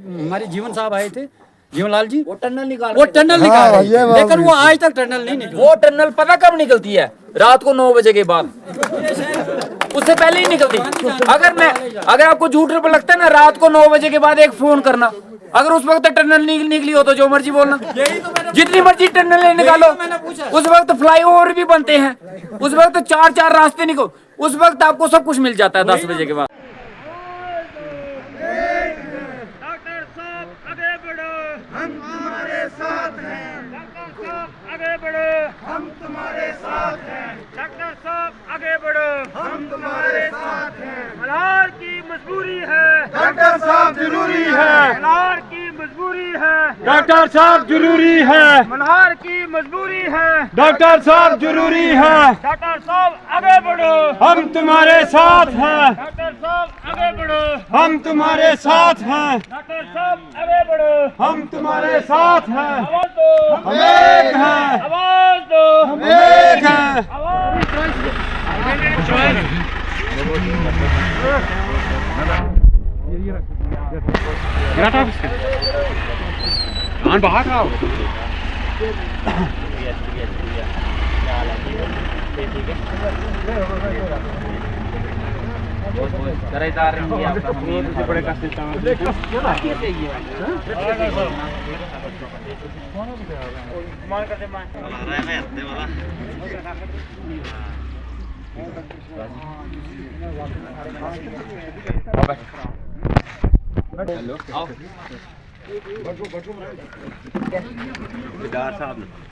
हमारे जीवन साहब आए थे, जीवनलाल जी, वो टनल निकाल रहे थे, लेकिन वो आज तक टनल नहीं निकली। वो टनल पता कब निकलती है? रात को 9 बजे के बाद, उससे पहले ही निकलती। अगर आपको झूठ लगता है ना, रात को 9 बजे के बाद एक फोन करना, अगर उस वक्त टनल निकली हो तो जो मर्जी बोलना, जितनी मर्जी टनल निकालो। उस वक्त फ्लाईओवर भी बनते हैं, उस वक्त 4 रास्ते निकल, उस वक्त आपको सब कुछ मिल जाता है 10 बजे के बाद। डॉक्टर साहब आगे बढ़ो, हम तुम्हारे साथ हैं। डॉक्टर साहब आगे बढ़ो, हम तुम्हारे साथ हैं। डॉक्टर साहब आगे बढ़ो, हम तुम्हारे साथ हैं। मल्हार की मजबूरी है, डॉक्टर साहब जरूरी है, मल्हार की मजबूरी है, डॉक्टर साहब जरूरी है, मल्हार की मजबूरी है। डॉक्टर साहब जरूरी है। डॉक्टर साहब आगे बढ़ो, हम तुम्हारे साथ हैं, डॉक्टर साहब आगे बढ़ो, हम तुम्हारे साथ हैं, डॉक्टर साहब आगे बढ़ो। हम तुम्हारे साथ हैं। आवाज दो, हम एक हैं, आवाज दो, हम एक हैं। बाहर आओ।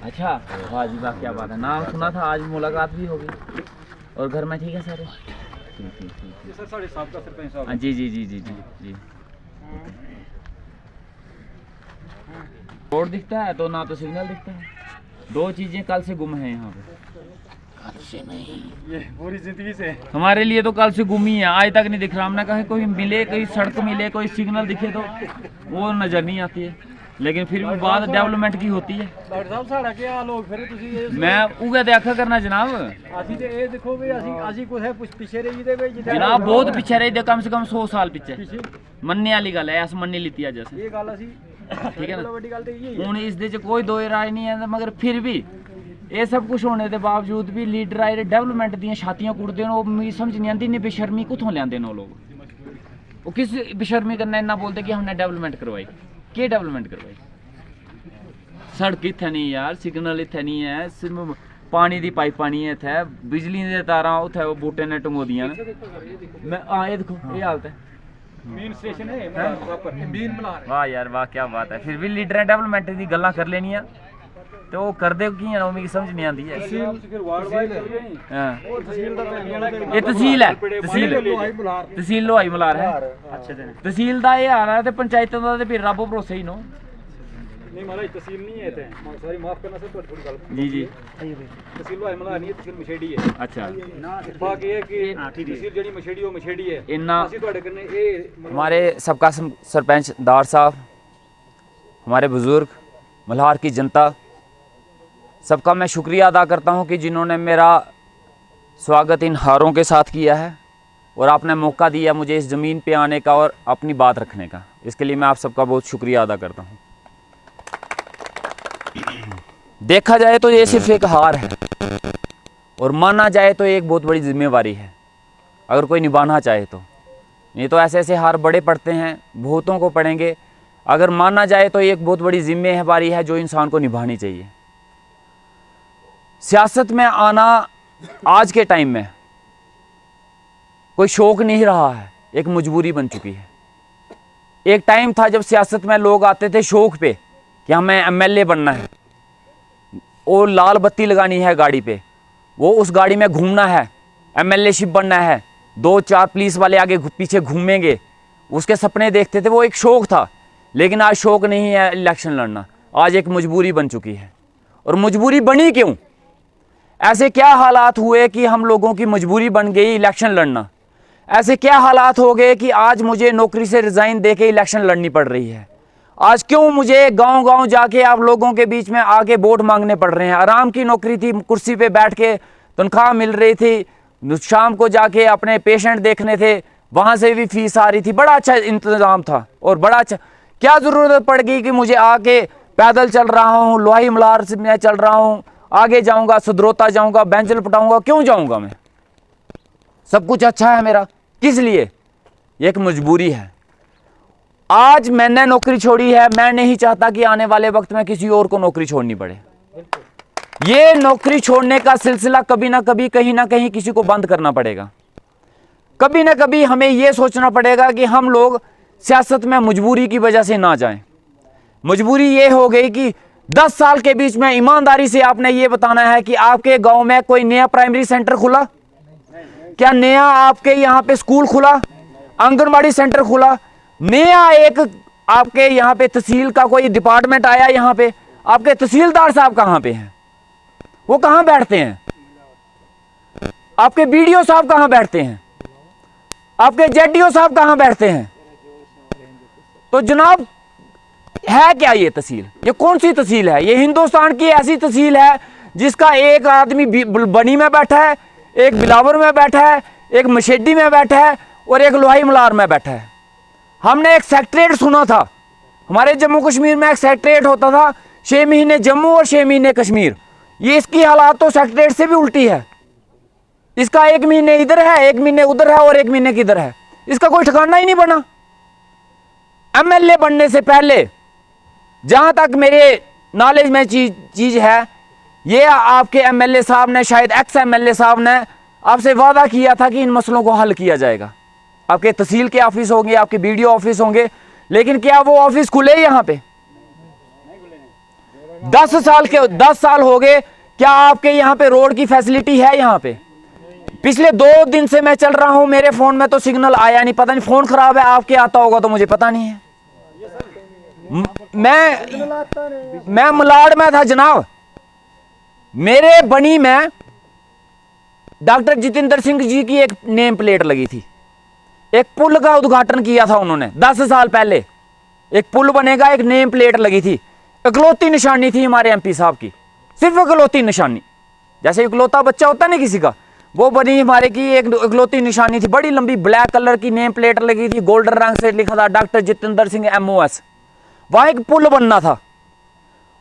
अच्छा, वाह जी वाह, क्या बात है। नाम सुना था, आज मुलाकात भी होगी। और घर में ठीक है सारे? हाँ जी जी जी जी जी जी। रोड दिखता है तो ना तो सिग्नल दिखता है। 2 चीजें कल से गुम है यहाँ पे। कल से नहीं, ये पूरी जिंदगी से हमारे लिए तो कल से गुम ही है, आज तक नहीं दिख रहा। हमने कहा कोई मिले, कोई सड़क मिले, कोई सिग्नल दिखे तो वो नजर नहीं आती है। लेकिन फिर भी बात डेवलपमेंट की होती है। डॉक्टर साहब साढ़ा क्या हाल हो फिर तुसी ये मैं उगे देखा करना जनाब। ਅਸੀਂ ਤੇ ਇਹ ਦੇਖੋ ਵੀ ਅਸੀਂ ਕੁਝ ਹੈ ਪਿੱਛੇ ਰਹੀ ਦੇ ਵਿੱਚ जनाब बहुत पीछे रही थे, कम से कम 100 साल पीछे। मन्ने वाली गल है, अस मन्नी लीती है जैसे, ਇਹ ਗੱਲ ਅਸੀਂ ठीक है ना। ਵੱਡੀ ਗੱਲ ਤੇ ਇਹ हूँ इस दे च कोई दो राय नहीं है, मगर फिर भी ये सब कुछ होने के बावजूद भी लीडर आए डेवलपमेंट दी छातियां कुटदे न। वो मिगी समझ नहीं आती, इन्नी बेशर्मी कुत्थों लियाते न वो लोग। वो किस बेशर्मी करना इन्ना बोलते कि हमने डेवलपमेंट करवाई। के डेवलपमेंट करवाई? सड़क इत्थे नहीं यार, सिग्नल इत्थे नहीं है, सिर्फ पानी दी पाइपां नहीं है इत्थे, बिजली दी तारां उत्थे वो बूटे ने टंगो दियां न। मैं ये देखो ये हालत है। ਮੇਨ ਸਟੇਸ਼ਨ ਹੈ ਪ੍ਰੋਪਰ ਮੇਨ ਬਣਾ ਰਹੇ वाह यार वाह, क्या बात है। फिर भी लीडर डेवलपमेंट दी गल्लां कर लेनियां तो वो कर दे की है, मिगी समझ नहीं आती है। ਫਿਰ ਵਾਰਡ ਵਾਈਜ਼ ਚੱਲ ਗਏ हाँ। ਉਹ ਤਹਿਸੀਲ ਦਾ ਤੇ ਲੈਣਾ ਤੇ ये तहसील है, तहसील लोहाई मलार है। ਅੱਛਾ ਜੀ तहसील ਦਾ ਇਹ ਹਾਲ ਹੈ ਤੇ ਪੰਚਾਇਤਾਂ ਦਾ ਤੇ ਫਿਰ ਰੱਬ ਭਰੋਸੇ ਹੀ ਨੋ। ਨਹੀਂ ਮਹਾਰਾਜ ਤਹਿਸੀਲ ਨਹੀਂ ਹੈ ਤੇ ਸੌਰੀ ਮਾਫ ਕਰਨਾ ਸਰ ਤੁਹਾਡੀ ਥੋੜੀ ਗੱਲ जी जी, ਤਹਿਸੀਲ ਲੋਹਾਈ ਮਲਾ ਨਹੀਂ ਹੈ, ਤਹਿਸੀਲ ਮਛੇੜੀ ਹੈ। अच्छा। ਬਾਕੀ ਇਹ ਕਿ ਤਹਿਸੀਲ ਜਿਹੜੀ ਮਛੇੜੀ ਉਹ ਮਛੇੜੀ ਹੈ। इन्ना ਅਸੀਂ ਤੁਹਾਡੇ ਕੰਨੇ ਇਹ हमारे सबका सरपंच दार साहब, हमारे बुजुर्ग, मल्हार की जनता, सबका मैं शुक्रिया अदा करता हूं कि जिन्होंने मेरा स्वागत इन हारों के साथ किया है और आपने मौका दिया मुझे इस ज़मीन पे आने का और अपनी बात रखने का। इसके लिए मैं आप सबका बहुत शुक्रिया अदा करता हूं। देखा जाए तो ये सिर्फ एक हार है और माना जाए तो एक बहुत बड़ी जिम्मेवारी है, अगर कोई निभाना चाहे तो। नहीं तो ऐसे ऐसे हार बड़े पड़ते हैं, बहुतों को पड़ेंगे। अगर माना जाए तो एक बहुत बड़ी जिम्मेवारी है जो इंसान को निभानी चाहिए। सियासत में आना आज के टाइम में कोई शौक नहीं रहा है, एक मजबूरी बन चुकी है। एक टाइम था जब सियासत में लोग आते थे शौक पे कि हमें एमएलए बनना है, और लाल बत्ती लगानी है गाड़ी पे, वो उस गाड़ी में घूमना है, एमएलए शिप बनना है, 2-4 पुलिस वाले आगे पीछे घूमेंगे, उसके सपने देखते थे। वो एक शौक था, लेकिन आज शौक नहीं है इलेक्शन लड़ना, आज एक मजबूरी बन चुकी है। और मजबूरी बनी क्यों? ऐसे क्या हालात हुए कि हम लोगों की मजबूरी बन गई इलेक्शन लड़ना? ऐसे क्या हालात हो गए कि आज मुझे नौकरी से रिज़ाइन दे के इलेक्शन लड़नी पड़ रही है? आज क्यों मुझे गांव-गांव जाके आप लोगों के बीच में आके वोट मांगने पड़ रहे हैं? आराम की नौकरी थी, कुर्सी पे बैठ के तनख्वाह मिल रही थी, शाम को जाके अपने पेशेंट देखने थे, वहाँ से भी फीस आ रही थी, बड़ा अच्छा इंतज़ाम था और बड़ा अच्छा। क्या जरूरत पड़ गई कि मुझे आके पैदल चल रहा हूँ, लोहाई मलार से मैं चल रहा हूँ, आगे जाऊंगा, सदरोता जाऊंगा, बैंजल पटाऊंगा, क्यों जाऊंगा मैं? सब कुछ अच्छा है मेरा, किस लिए? एक मजबूरी है। आज मैंने नौकरी छोड़ी है, मैं नहीं चाहता कि आने वाले वक्त में किसी और को नौकरी छोड़नी पड़े। ये नौकरी छोड़ने का सिलसिला कभी ना कभी, कहीं ना कहीं किसी को बंद करना पड़ेगा। कभी ना कभी हमें यह सोचना पड़ेगा कि हम लोग सियासत में मजबूरी की वजह से ना जाएं। मजबूरी ये हो गई कि 10 साल के बीच में ईमानदारी से आपने ये बताना है कि आपके गांव में कोई नया प्राइमरी सेंटर खुला, क्या नया आपके यहाँ पे स्कूल खुला, आंगनबाड़ी सेंटर खुला, नया एक आपके यहाँ पे तहसील का कोई डिपार्टमेंट आया, यहाँ पे आपके तहसीलदार साहब कहाँ पे हैं? वो कहाँ बैठते हैं? आपके बीडीओ साहब कहाँ बैठते हैं? आपके जेडीओ साहब कहाँ बैठते हैं? तो जनाब है क्या ये तहसील? ये कौन सी तहसील है? ये हिंदुस्तान की ऐसी तहसील है जिसका एक आदमी बनी में बैठा है, एक बिलावर में बैठा है, एक मशेडी में बैठा है और एक लोहाई मलार में बैठा है। हमने एक सेक्रेटरीट सुना था, हमारे जम्मू कश्मीर में एक सेक्रेटरीट होता था, 6 महीने जम्मू और 6 महीने कश्मीर। ये इसकी हालात तो सेक्रेटरीट से भी उल्टी है। इसका 1 महीने इधर है, 1 महीने उधर है और 1 महीने किधर है। इसका कोई ठिकाना ही नहीं बना। एमएलए बनने से पहले, जहां तक मेरे नॉलेज में चीज है, ये आपके एमएलए साहब ने, शायद एक्स एमएलए साहब ने आपसे वादा किया था कि इन मसलों को हल किया जाएगा। आपके तहसील के ऑफिस होंगे, आपके बीडीओ ऑफिस होंगे, लेकिन क्या वो ऑफिस खुले यहाँ पे? 10 साल हो गए, क्या आपके यहाँ पे रोड की फैसिलिटी है? यहाँ पे पिछले 2 दिन से मैं चल रहा हूं, मेरे फोन में तो सिग्नल आया नहीं, पता नहीं फोन खराब है, आपके आता होगा तो मुझे पता नहीं है। मैं मलाड में था जनाब, मेरे बनी में डॉक्टर जितेंद्र सिंह जी की एक नेम प्लेट लगी थी। एक पुल का उद्घाटन किया था उन्होंने 10 साल पहले। एक पुल बनेगा, एक नेम प्लेट लगी थी। इकलौती निशानी थी हमारे एमपी साहब की, सिर्फ इकलौती निशानी। जैसे इकलौता बच्चा होता है ना किसी का, वो बनी हमारे की एक इकलौती निशानी थी। बड़ी लंबी ब्लैक कलर की नेम प्लेट लगी थी, गोल्डन रंग से लिखा था डॉक्टर जितेंद्र सिंह MOS। वहां एक पुल बनना था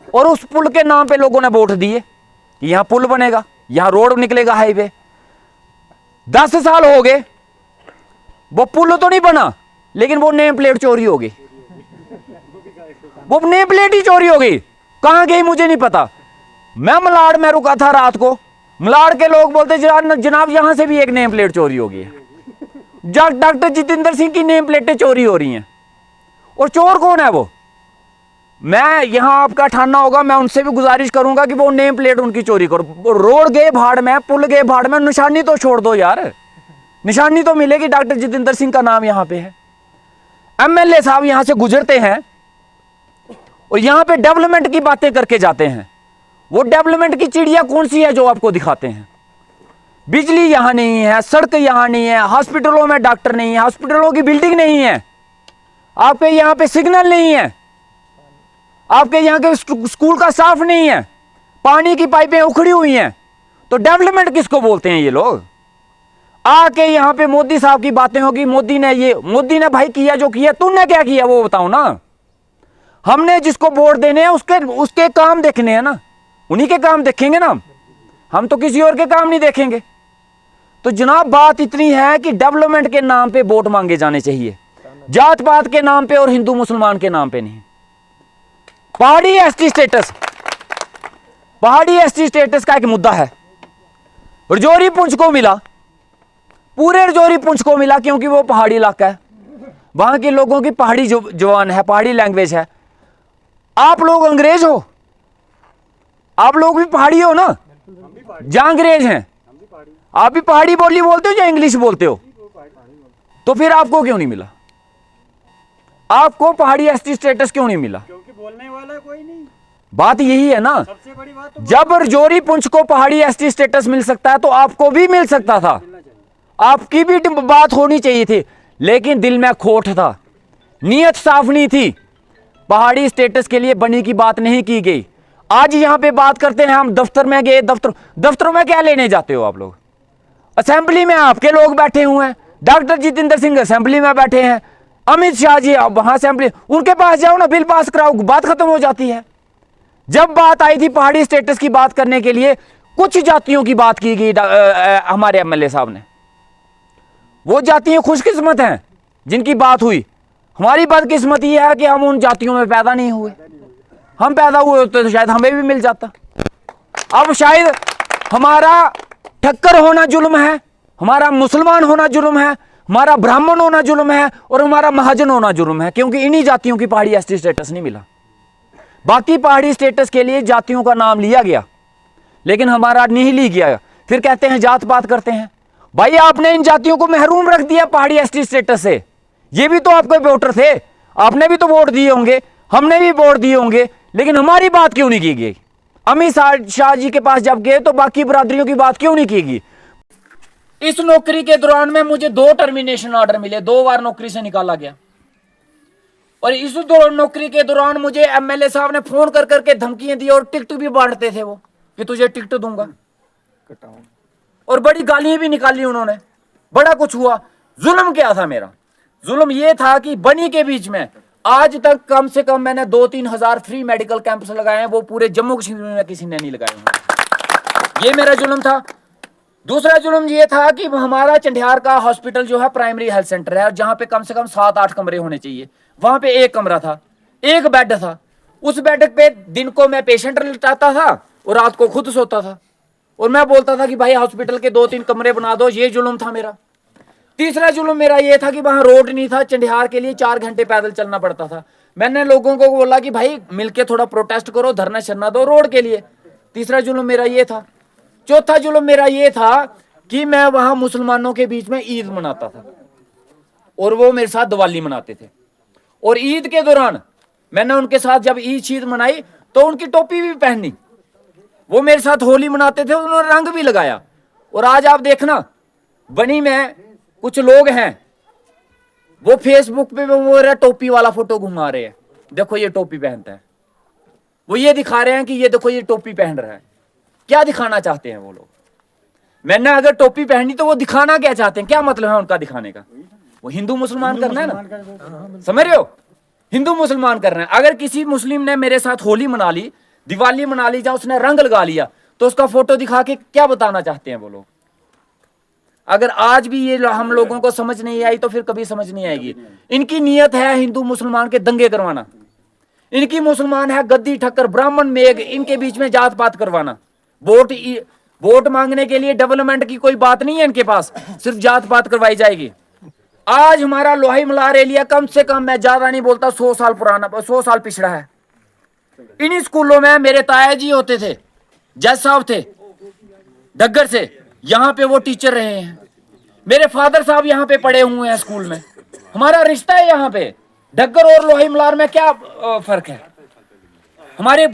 और उस पुल के नाम पे लोगों ने वोट दिए कि यहां पुल बनेगा, यहां रोड निकलेगा, हाईवे। 10 साल हो गए, वो पुल तो नहीं बना, लेकिन वो नेम प्लेट चोरी हो गई। वो नेम प्लेट ही चोरी हो गई, कहां गई मुझे नहीं पता। मैं मलाड में रुका था रात को, मलाड के लोग बोलते जनाब यहां से भी एक नेम प्लेट चोरी हो गई है। डॉक्टर जितेंद्र सिंह की नेम प्लेटें चोरी हो रही हैं। और चोर कौन है वो? मैं यहां आपका ठाना होगा, मैं उनसे भी गुजारिश करूंगा कि वो नेम प्लेट उनकी चोरी करो। रोड गए भाड़ में, पुल गए भाड़ में, निशानी तो छोड़ दो यार, निशानी तो मिलेगी डॉक्टर जितेंद्र सिंह का नाम यहां पे है। एमएलए साहब यहां से गुजरते हैं और यहां पे डेवलपमेंट की बातें करके जाते हैं। वो डेवलपमेंट की चिड़िया कौन सी है जो आपको दिखाते हैं? बिजली यहां नहीं है, सड़क यहां नहीं है, हॉस्पिटलों में डॉक्टर नहीं है, हॉस्पिटलों की बिल्डिंग नहीं है, आपके यहां पे सिग्नल नहीं है, आपके यहां के स्कूल का साफ नहीं है, पानी की पाइपें उखड़ी हुई हैं। तो डेवलपमेंट किसको बोलते हैं ये लोग? आके यहां पे मोदी साहब की बातें होगी, मोदी ने भाई किया जो किया, तुमने क्या किया वो बताओ ना। हमने जिसको वोट देने हैं उसके काम देखने हैं ना, उन्हीं के काम देखेंगे ना, हम तो किसी और के काम नहीं देखेंगे। तो जनाब बात इतनी है कि डेवलपमेंट के नाम पे वोट मांगे जाने चाहिए, जात पात के नाम पे और हिंदू मुसलमान के नाम पे नहीं। पहाड़ी एसटी स्टेटस का एक मुद्दा है। रजौरी पुंछ को मिला, पूरे रजौरी पुंछ को मिला, क्योंकि वो पहाड़ी इलाका है, वहां के लोगों की पहाड़ी जबान है, पहाड़ी लैंग्वेज है। आप लोग अंग्रेज हो, आप लोग भी पहाड़ी हो ना, जहां अंग्रेज हैं आप भी पहाड़ी बोली बोलते हो या इंग्लिश बोलते हो? तो फिर आपको क्यों नहीं मिला? आपको पहाड़ी एसटी स्टेटस क्यों नहीं मिला? क्योंकि बोलने वाला कोई नहीं। बात यही है ना, सबसे बड़ी बात तो जब रजौरी पुंछ को पहाड़ी एसटी स्टेटस मिल सकता है तो आपको भी मिल सकता था, आपकी भी बात होनी चाहिए थी, लेकिन दिल में खोट था, नीयत साफ नहीं थी। पहाड़ी स्टेटस के लिए बनी की बात नहीं की गई। आज यहां पे बात करते हैं हम, दफ्तर में गए, दफ्तरों में क्या लेने जाते हो आप लोग? असेंबली में आपके लोग बैठे हुए हैं, डॉक्टर जितेंद्र सिंह असेंबली में बैठे हैं, अमित शाह जी आप वहां से उनके पास जाओ ना, बिल पास कराओ, बात खत्म हो जाती है। जब बात आई थी पहाड़ी स्टेटस की बात करने के लिए, कुछ जातियों की बात की गई हमारे एमएलए साहब ने। वो जातियां खुशकिस्मत हैं जिनकी बात हुई। हमारी बदकिस्मत यह है कि हम उन जातियों में पैदा नहीं हुए। हम पैदा हुए होते तो शायद हमें भी मिल जाता। अब शायद हमारा ठक्कर होना जुल्म है, हमारा मुसलमान होना जुल्म है, हमारा ब्राह्मण होना जुल्म है और हमारा महाजन होना जुल्म है, क्योंकि इन्हीं जातियों की पहाड़ी एसटी स्टेटस नहीं मिला। बाकी पहाड़ी स्टेटस के लिए जातियों का नाम लिया गया, लेकिन हमारा नहीं लिया गया। फिर कहते हैं जात पात करते हैं। भाई आपने इन जातियों को महरूम रख दिया पहाड़ी एसटी स्टेटस से। ये भी तो आपके वोटर थे, आपने भी तो वोट दिए होंगे, हमने भी वोट दिए होंगे, लेकिन हमारी बात क्यों नहीं की गई? अमित शाह जी के पास जब गए तो बाकी बरादरियों की बात क्यों नहीं की गई? इस नौकरी के दौरान में मुझे 2 टर्मिनेशन ऑर्डर मिले, 2 बार नौकरी से निकाला गया। और इस नौकरी के दौरान मुझे एमएलए साहब ने फोन कर करके धमकियां दी और टिकट भी बांटते थे वो, कि तुझे टिकट दूंगा, और बड़ी गालियां भी निकाली उन्होंने। बड़ा कुछ हुआ। जुल्म क्या था मेरा? जुल्म ये था कि बनी के बीच में आज तक कम से कम मैंने 2-3 हजार फ्री मेडिकल कैंप्स लगाए हैं, वो पूरे जम्मू कश्मीर में किसी ने नहीं लगाए हैं। ये मेरा जुल्म था। दूसरा जुल्म ये था कि हमारा चंडियार का हॉस्पिटल जो है प्राइमरी हेल्थ सेंटर है, जहां पे कम से कम 7-8 कमरे होने चाहिए, वहां पे 1 कमरा था, 1 बेड था। उस बेड पे दिन को मैं पेशेंट लिटाता था और रात को खुद सोता था, और मैं बोलता था कि भाई हॉस्पिटल के 2-3 कमरे बना दो। ये जुल्म था मेरा। तीसरा जुल्म मेरा ये था कि वहां रोड नहीं था, चंडियार के लिए 4 घंटे पैदल चलना पड़ता था। मैंने लोगों को बोला कि भाई मिलके थोड़ा प्रोटेस्ट करो, धरना शरना दो रोड के लिए। तीसरा जुल्म मेरा ये था। चौथा जुल्म मेरा ये था कि मैं वहां मुसलमानों के बीच में ईद मनाता था और वो मेरे साथ दिवाली मनाते थे, और ईद के दौरान मैंने उनके साथ जब ईद मनाई तो उनकी टोपी भी पहनी। वो मेरे साथ होली मनाते थे, उन्होंने रंग भी लगाया। और आज आप देखना बनी में कुछ लोग हैं, वो फेसबुक पे वो मेरा टोपी वाला फोटो घुमा रहे हैं, देखो ये टोपी पहनता है। वो ये दिखा रहे हैं कि ये देखो ये टोपी पहन रहा है। क्या दिखाना चाहते हैं वो लोग? मैंने अगर टोपी पहनी तो वो दिखाना क्या चाहते हैं? क्या मतलब है उनका दिखाने का? वो हिंदू मुसलमान करना है ना, समझ रहे हो? हिंदू मुसलमान करना है। अगर किसी मुस्लिम ने मेरे साथ होली मना ली, दिवाली मना ली, या उसने रंग लगा लिया, तो उसका फोटो दिखा के क्या बताना चाहते हैं वो लोग? अगर आज भी ये हम लोगों को समझ नहीं आई तो फिर कभी समझ नहीं आएगी। इनकी नीयत है हिंदू मुसलमान के दंगे करवाना। इनकी मुसलमान है गद्दी ठक्कर ब्राह्मण मेघ, इनके बीच में जात पात करवाना। वोट मांगने के लिए डेवलपमेंट की कोई बात नहीं है इनके पास, सिर्फ जात पात करवाई जाएगी। आज हमारा लोहाई मल्हार एरिया कम से कम, मैं ज्यादा नहीं बोलता, 100 साल पुराना, 100 साल पिछड़ा है। इन्हीं स्कूलों में मेरे ताया जी होते थे, जज साहब थे डग्गर से, यहाँ पे वो टीचर रहे हैं। मेरे फादर साहब यहाँ पे पढ़े हुए हैं स्कूल में। हमारा रिश्ता है यहाँ पे। डग्गर और लोहाई मल्हार में क्या फर्क है? हमारे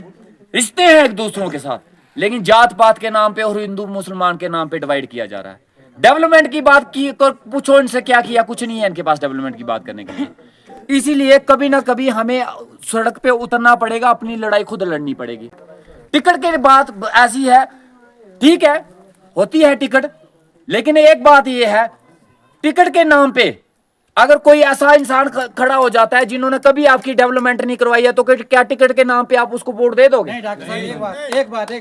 रिश्ते हैं एक दूसरों के साथ, लेकिन जात पात के नाम पे और हिंदू मुसलमान के नाम पे डिवाइड किया जा रहा है। डेवलपमेंट की बात की पूछो इनसे, क्या किया? कुछ नहीं है इनके पास डेवलपमेंट की बात करने के लिए। इसीलिए कभी ना कभी हमें सड़क पे उतरना पड़ेगा, अपनी लड़ाई खुद लड़नी पड़ेगी। टिकट की बात ऐसी है, ठीक है होती है टिकट, लेकिन एक बात ये है, टिकट के नाम पे अगर कोई ऐसा इंसान खड़ा हो जाता है जिन्होंने कभी आपकी डेवलपमेंट नहीं करवाई है, तो क्या टिकट के नाम पे आप उसको वोट दे दोगे? नहीं डॉक्टर साहब, एक बात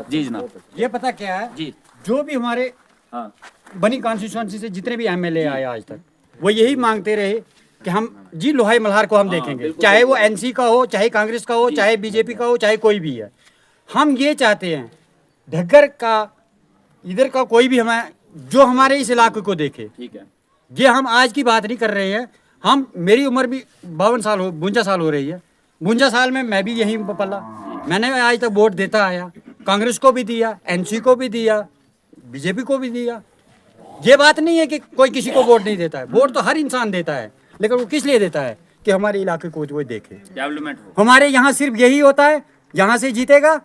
जी जनाब, ये पता क्या है जी, जो भी हमारे हाँ, बनी कॉन्स्टिट्यूएंसी से जितने भी एमएलए आए आज तक, वो यही मांगते रहे कि हम जी लोहाई मल्हार को हम देखेंगे, चाहे वो एनसी का हो, चाहे कांग्रेस का हो, चाहे बीजेपी का हो, चाहे कोई भी है। हम ये चाहते हैं ढक्कर का, इधर का कोई भी हमें जो हमारे इस इलाके को देखे। ठीक है, ये हम आज की बात नहीं कर रहे हैं। हम, मेरी उम्र भी 52 साल हो रही है। 52 साल में मैं भी यहीं पला। मैंने आज तक वोट देता आया, कांग्रेस को भी दिया, एनसी को भी दिया, बीजेपी को भी दिया। ये बात नहीं है कि कोई किसी को वोट नहीं देता है, वोट तो हर इंसान देता है, लेकिन वो किस लिए देता है? कि हमारे इलाके को वो देखे, डेवलपमेंट हो। हमारे यहाँ सिर्फ यही होता है, यहाँ से जीतेगा,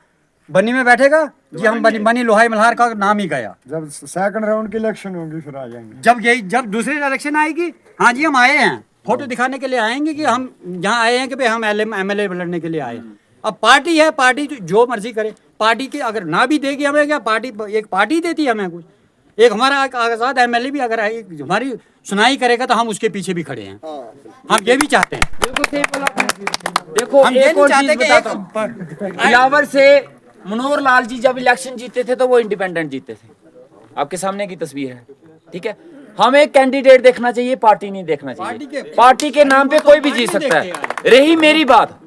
बनी में बैठेगा जी, हम बनी लोहाई मल्हार का नाम ही गया। जब सेकंड राउंड की इलेक्शन होगी फिर आ जाएंगे। जब दूसरी इलेक्शन आएगी, हाँ जी हम आए हैं, फोटो दिखाने के लिए आएंगे कि हम यहाँ आए हैं कि भाई हम एमएलए लड़ने के लिए आए। अब पार्टी है, पार्टी जो मर्जी करे, पार्टी की अगर ना भी देगी हमें, क्या पार्टी एक पार्टी देती है हमें कुछ? एक हमारा एक आजाद एमएलए भी अगर हमारी सुनाई करेगा तो हम उसके पीछे भी खड़े हैं। हम ये भी चाहते हैं। बिल्कुल सही बोला आपने। देखो हम ये एक नहीं और चाहते चीज कि बताता हूं, बिलावर से मनोहर लाल जी जब इलेक्शन जीते थे तो वो इंडिपेंडेंट जीते थे, आपके सामने की तस्वीर है, ठीक है। हमें एक कैंडिडेट देखना चाहिए, पार्टी नहीं देखना चाहिए। पार्टी के नाम पे कोई भी जीत सकता है। रही मेरी बात,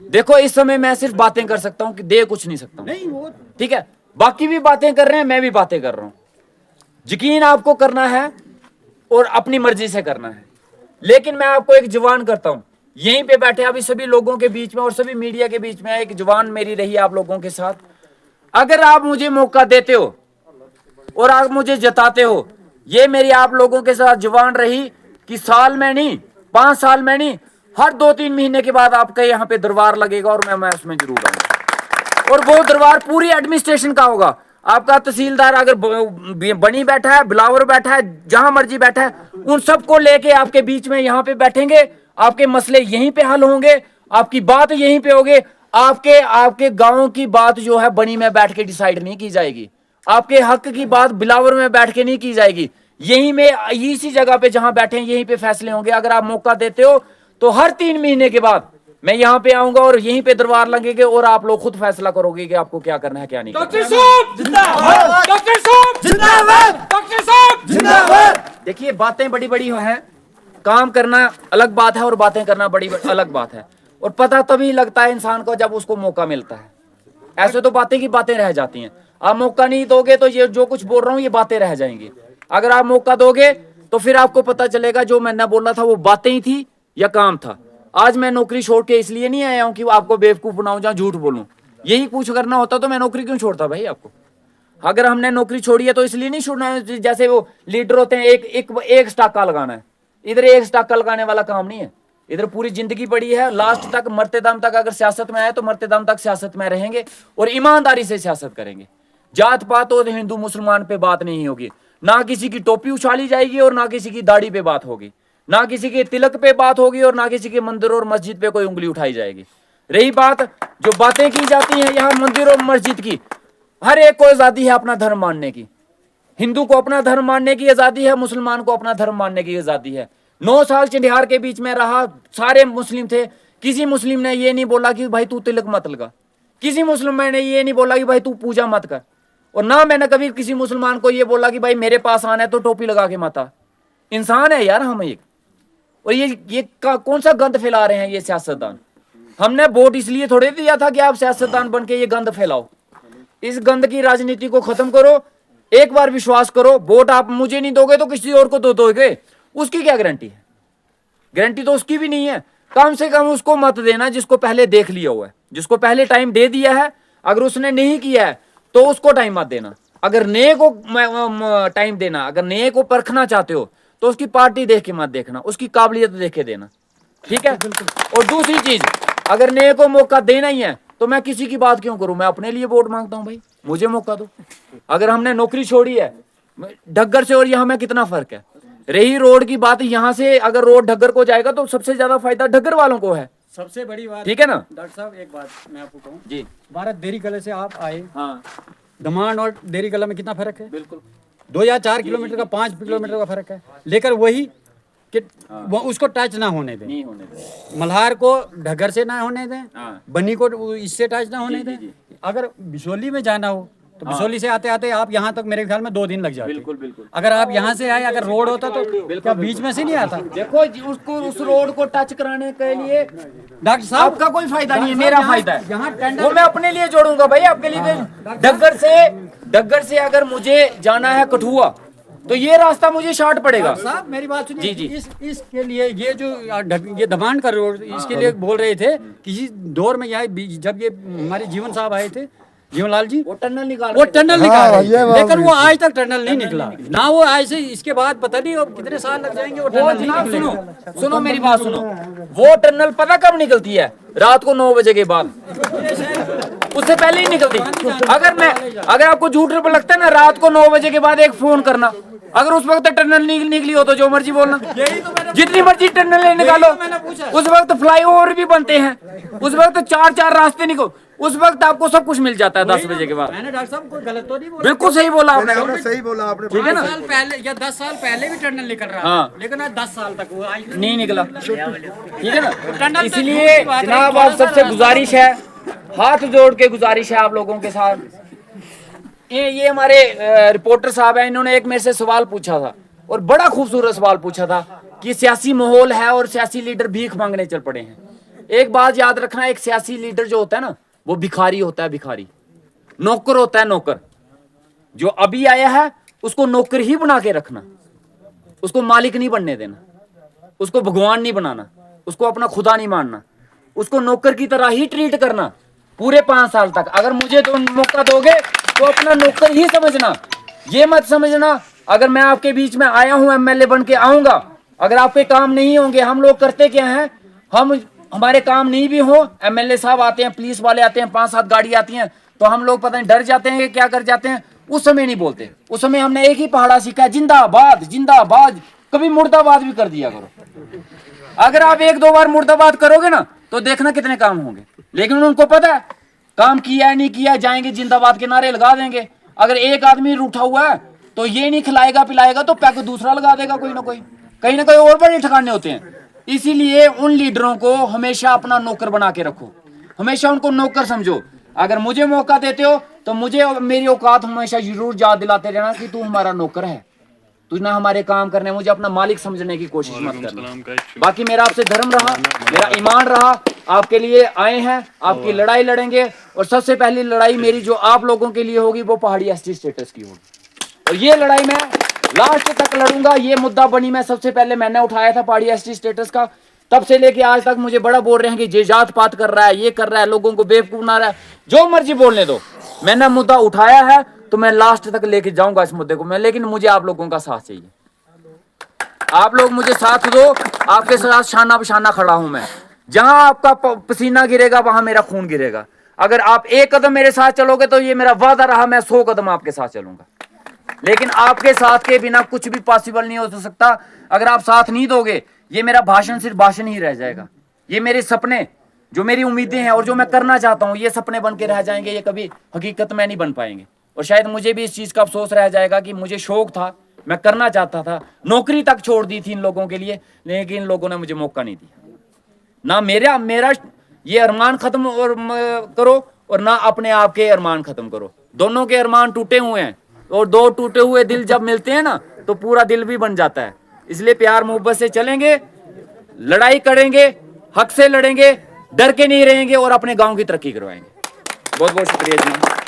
देखो इस समय मैं सिर्फ बातें कर सकता हूँ कि दे कुछ नहीं सकता हूं, नहीं वो ठीक है। बाकी भी बातें कर रहे हैं, मैं भी बातें कर रहा हूं। यकीन आपको करना है और अपनी मर्जी से करना है, लेकिन मैं आपको एक जवान करता हूं, यहीं पे बैठे अभी सभी लोगों के बीच में और सभी मीडिया के बीच में एक जवान मेरी रही आप लोगों के साथ। अगर आप मुझे मौका देते हो और आप मुझे जताते हो, ये मेरी आप लोगों के साथ जवान रही कि साल में नहीं, 5 साल में नहीं, हर 2-3 महीने के बाद आपका यहाँ पे दरबार लगेगा और मैं उसमें जरूर आऊंगा। और वो दरबार पूरी एडमिनिस्ट्रेशन का होगा। आपका तहसीलदार अगर बनी बैठा है, बिलावर बैठा है, जहां मर्जी बैठा है, उन सबको लेके आपके बीच में यहाँ पे बैठेंगे, आपके मसले यहीं पे हल होंगे, आपकी बात यहीं पे होगी। आपके गांव की बात जो है बनी में बैठ के डिसाइड नहीं की जाएगी, आपके हक की बात बिलावर में बैठ के नहीं की जाएगी, यहीं में इसी जगह पे जहां बैठे हैं यहीं पे फैसले होंगे। अगर आप मौका देते हो तो हर 3 महीने के बाद मैं यहाँ पे आऊंगा और यहीं पे दरबार लगेंगे और आप लोग खुद फैसला करोगे कि आपको क्या करना है क्या नहीं करना। डॉक्टर साहब जिंदाबाद, डॉक्टर साहब जिंदाबाद, डॉक्टर साहब जिंदाबाद। देखिए बातें बड़ी बड़ी हैं, काम करना अलग बात है और बातें करना बड़ी अलग बात है। और पता तभी लगता है इंसान को जब उसको मौका मिलता है। ऐसे तो बातें की बातें रह जाती हैं। आप मौका नहीं दोगे तो ये जो कुछ बोल रहा हूँ ये बातें रह जाएंगी। अगर आप मौका दोगे तो फिर आपको पता चलेगा जो मैंने बोला था वो बातें ही थी या काम था। आज मैं नौकरी छोड़ के इसलिए नहीं आया हूं कि आपको बेवकूफ बनाऊं या झूठ बोलूं। यही कुछ करना होता तो मैं नौकरी क्यों छोड़ता भाई आपको। अगर हमने नौकरी छोड़ी है तो इसलिए नहीं छोड़ना है जैसे वो लीडर होते हैं एक स्टाका लगाना है। इधर एक स्टाका लगाने वाला काम नहीं है, इधर पूरी जिंदगी पड़ी है। लास्ट तक मरते दम तक अगर सियासत में आए तो मरते दम तक सियासत में रहेंगे और ईमानदारी से सियासत करेंगे। जात पात और हिंदू मुसलमान पे बात नहीं होगी, ना किसी की टोपी उछाली जाएगी और ना किसी की दाढ़ी पे बात होगी, ना किसी के तिलक पे बात होगी और ना किसी के मंदिर और मस्जिद पे कोई उंगली उठाई जाएगी। रही बात जो बातें की जाती हैं यहाँ मंदिर और मस्जिद की, हर एक को आजादी है अपना धर्म मानने की। हिंदू को अपना धर्म मानने की आजादी है, मुसलमान को अपना धर्म मानने की आजादी है। 9 साल चंडियार के बीच में रहा, सारे मुस्लिम थे, किसी मुस्लिम ने ये नहीं बोला कि भाई तू तिलक मत लगा, किसी मुसलमान ने ये नहीं बोला कि भाई तू पूजा मत कर, और ना मैंने कभी किसी मुसलमान को ये बोला कि भाई मेरे पास आना है तो टोपी लगा के मत आ। इंसान है यार हम एक। और ये कौन सा गंद फैला रहे हैं ये सियासतदान। हमने वोट इसलिए थोड़े दिया था कि आप सियासतदान बन के ये गंद फैलाओ। इस गंद की राजनीति को खत्म करो। एक बार विश्वास करो, वोट आप मुझे नहीं दोगे तो किसी और को दोगे, उसकी क्या गारंटी है। गारंटी तो उसकी भी नहीं है। कम से कम उसको मत देना जिसको पहले देख लिया हुआ है, जिसको पहले टाइम दे दिया है। अगर उसने नहीं किया है तो उसको टाइम मत देना। अगर नए को टाइम देना, अगर नए को परखना चाहते हो तो उसकी पार्टी देख के मत देखना, उसकी काबिलियत देख के देना, ठीक है। और दूसरी चीज, अगर नए को मौका देना ही है तो मैं किसी की बात क्यों करूं, मैं अपने लिए वोट मांगता हूं भाई, मुझे मौका दो। अगर हमने नौकरी छोड़ी है, ढग्गर से और यहाँ में कितना फर्क है। रही रोड की बात, यहाँ से अगर रोड ढग्गर को जाएगा तो सबसे ज्यादा फायदा ढग्गर वालों को है। सबसे बड़ी बात, ठीक है ना डॉक्टर साहब, एक बात मैं आपको कहूँ जी। हमारा देरी कले से आप आए, हाँ दमान और देरी कला में कितना फर्क है। बिल्कुल 2 या 4 किलोमीटर का, 5 किलोमीटर का फर्क है। लेकर वही कि वो उसको टच ना होने दें, नहीं होने दे। मल्हार को ढगर से ना होने दें, हाँ। बनी को इससे टच ना होने दें। अगर बिसोली में जाना हो तो बिसोली से आते आते आप यहाँ तक मेरे ख्याल में 2 दिन लग जाते। बिल्कुल बिल्कुल। अगर आप यहाँ से आए, अगर रोड होता तो क्या बीच में से नहीं आता। देखो उसको उस रोड को टच कराने के लिए डॉक्टर साहब आपका कोई फायदा नहीं है, मेरा फायदा है। यहाँ टेंडर वो मैं अपने लिए जोड़ूंगा भाई, आपके लिए। डग्गर से अगर मुझे जाना है कठुआ तो ये रास्ता मुझे शॉर्ट पड़ेगा। साहब मेरी बात सुनिए। जी, जी। इसके लिए ये जो ये दबान का रोड, इसके लिए बोल रहे थे किसी दौर में यहाँ जब ये हमारे जीवन साहब आए थे, जीवनलाल जी, वो टनल निकाल रहे थे, लेकिन वो आज तक टनल नहीं निकला ना। वो आज से इसके बाद पता नहीं अब कितने साल लग जाएंगे वो टनल नहीं निकलेगा। सुनो मेरी बात सुनो, वो टनल पता कब निकलती है? रात को 9 बजे के बाद, उससे पहले ही निकलती। अगर आपको झूठ लगता है ना, रात को 9 बजे के बाद एक फोन करना। अगर उस वक्त टनल निकली हो तो जो मर्जी बोलना, जितनी मर्जी टनल निकालो। उस वक्त फ्लाईओवर भी बनते हैं, उस वक्त 4 रास्ते निकल, उस वक्त आपको सब कुछ मिल जाता है 10 बजे के बाद। मैंने डॉक्टर साहब कोई गलत तो नहीं बोला। बिल्कुल सही बोला आपने। आपने सही बोला आपने। ठीक है ना? 5 साल पहले या 10 साल पहले भी टंडन निकल रहा हाँ। था, लेकिन आज 10 साल तक वो आज नहीं निकला, ठीक है ना? टंडन इसलिए जनाब आप सबसे गुजारिश है, हाथ जोड़ के गुजारिश है आप लोगों के साथ। ये हमारे रिपोर्टर साहब हैं, इन्होंने एक मेरे से सवाल पूछा था और बड़ा खूबसूरत सवाल पूछा था कि सियासी माहौल है और सियासी लीडर भीख मांगने चल पड़े हैं। एक बात याद रखना, एक सियासी लीडर जो होता है ना, वो भिखारी होता है, भिखारी। नौकर होता है, नौकर। जो अभी आया है उसको नौकर ही बना के रखना, उसको मालिक नहीं बनने देना, उसको भगवान नहीं बनाना, उसको अपना खुदा नहीं मानना, उसको नौकर की तरह ही ट्रीट करना पूरे 5 साल तक। अगर मुझे तो मौका दोगे तो अपना नौकर ही समझना, ये मत समझना अगर मैं आपके बीच में आया हूं एमएलए बन के आऊंगा, अगर आपके काम नहीं होंगे। हम लोग करते क्या हैं, हमारे काम नहीं भी हो, एमएलए साहब आते हैं, पुलिस वाले आते हैं, 5-7 गाड़ी आती हैं, तो हम लोग पता नहीं डर जाते हैं कि क्या कर जाते हैं। उस समय नहीं बोलते, उस समय हमने एक ही पहाड़ा सीखा है, जिंदाबाद जिंदाबाद। कभी मुर्दाबाद भी कर दिया करो। अगर आप 1-2 बार मुर्दाबाद करोगे ना तो देखना कितने काम होंगे। लेकिन उनको पता है काम किया है नहीं किया, जाएंगे जिंदाबाद के नारे लगा देंगे। अगर एक आदमी रूठा हुआ है तो ये नहीं खिलाएगा पिलाएगा तो पैक दूसरा लगा देगा कोई ना कोई, कहीं ना कहीं और बड़े ठिकाने होते हैं। इसीलिए उन लीडरों को हमेशा अपना नौकर बना के रखो, हमेशा उनको नौकर समझो। अगर मुझे मौका देते हो तो मुझे मेरी औकात हमेशा जरूर याद दिलाते रहना कि तू हमारा नौकर है, तू ना हमारे काम करने, मुझे अपना मालिक समझने की कोशिश मत करना। बाकी मेरा आपसे धर्म रहा, मेरा ईमान रहा, आपके लिए आए हैं, आपकी लड़ाई लड़ेंगे। और सबसे पहली लड़ाई मेरी जो आप लोगों के लिए होगी वो पहाड़ी एसटी स्टेटस की होगी, और ये लड़ाई मैं लास्ट तक लड़ूंगा। ये मुद्दा बनी मैं सबसे पहले मैंने उठाया था पहाड़ी एसटी स्टेटस का, तब से लेके आज तक मुझे बड़ा बोल रहे हैं कि ये जात पात कर रहा है, ये कर रहा है, लोगों को बेवकूफ बना रहा है। जो मर्जी बोलने दो, मैंने मुद्दा उठाया है तो मैं लास्ट तक लेके जाऊंगा इस मुद्दे को मैं। लेकिन मुझे आप लोगों का साथ चाहिए, आप लोग मुझे साथ दो, आपके साथ शाना बशाना खड़ा हूं मैं। जहां आपका पसीना गिरेगा वहां मेरा खून गिरेगा। अगर आप एक कदम मेरे साथ चलोगे तो ये मेरा वादा रहा, मैं 100 कदम आपके साथ चलूंगा। लेकिन आपके साथ के बिना कुछ भी पॉसिबल नहीं हो सकता। अगर आप साथ नहीं दोगे ये मेरा भाषण सिर्फ भाषण ही रह जाएगा। ये मेरे सपने, जो मेरी उम्मीदें हैं और जो मैं करना चाहता हूं, ये सपने बन के रह जाएंगे, ये कभी हकीकत में नहीं बन पाएंगे। और शायद मुझे भी इस चीज का अफसोस रह जाएगा कि मुझे शौक था, मैं करना चाहता था, नौकरी तक छोड़ दी थी इन लोगों के लिए, लेकिन इन लोगों ने मुझे मौका नहीं दिया। ना मेरा ये अरमान खत्म और करो और ना अपने आप के अरमान खत्म करो। दोनों के अरमान टूटे हुए हैं और 2 टूटे हुए दिल जब मिलते हैं ना तो पूरा दिल भी बन जाता है। इसलिए प्यार मोहब्बत से चलेंगे, लड़ाई करेंगे, हक से लड़ेंगे, डर के नहीं रहेंगे और अपने गांव की तरक्की करवाएंगे। बहुत बहुत शुक्रिया जी।